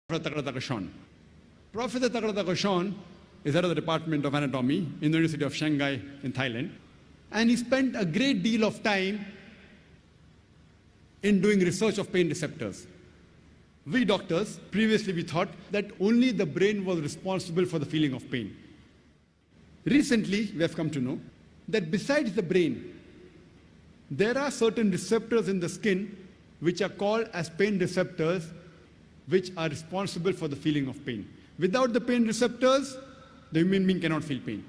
Professor Takarata is head of the Department of Anatomy in the University of Shanghai in Thailand. And he spent a great deal of time in doing research of pain receptors. We doctors, previously we thought that only the brain was responsible for the feeling of pain. Recently, we have come to know that besides the brain, there are certain receptors in the skin which are called as pain receptors, which are responsible for the feeling of pain. Without the pain receptors, the human being cannot feel pain.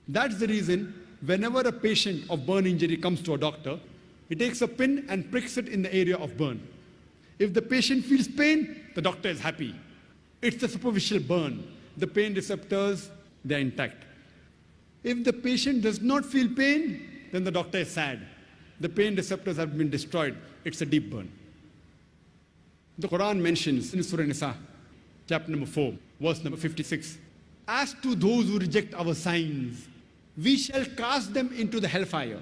That's the reason whenever a patient of burn injury comes to a doctor, he takes a pin and pricks it in the area of burn. If the patient feels pain, the doctor is happy. It's a superficial burn. The pain receptors, they're intact. If the patient does not feel pain, then the doctor is sad. The pain receptors have been destroyed. It's a deep burn. The Quran mentions in Surah Nisa, chapter number 4, verse number 56, as to those who reject our signs, we shall cast them into the hellfire.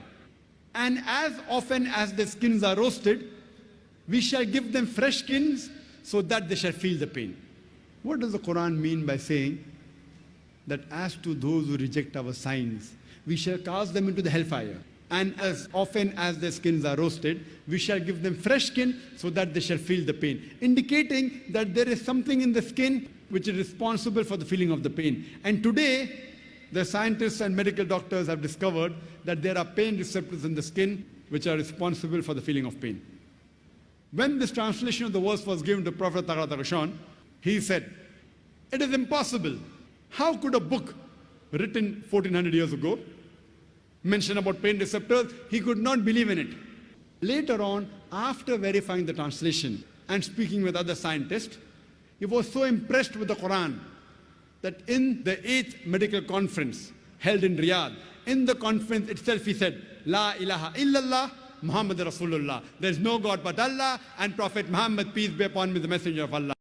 And as often as their skins are roasted, we shall give them fresh skins so that they shall feel the pain. What does the Quran mean by saying that as to those who reject our signs, we shall cast them into the hellfire? And as often as their skins are roasted, we shall give them fresh skin so that they shall feel the pain. Indicating that there is something in the skin which is responsible for the feeling of the pain. And today, the scientists and medical doctors have discovered that there are pain receptors in the skin which are responsible for the feeling of pain. When this translation of the verse was given to Prophet Takarata, he said, it is impossible. How could a book written 1400 years ago mention about pain receptors? He could not believe in it. Later on, after verifying the translation and speaking with other scientists, he was so impressed with the Quran that in the 8th medical conference held in Riyadh, in the conference itself he said, La ilaha illallah, Muhammad Rasulullah. There is no God but Allah, and Prophet Muhammad, peace be upon him, is the messenger of Allah.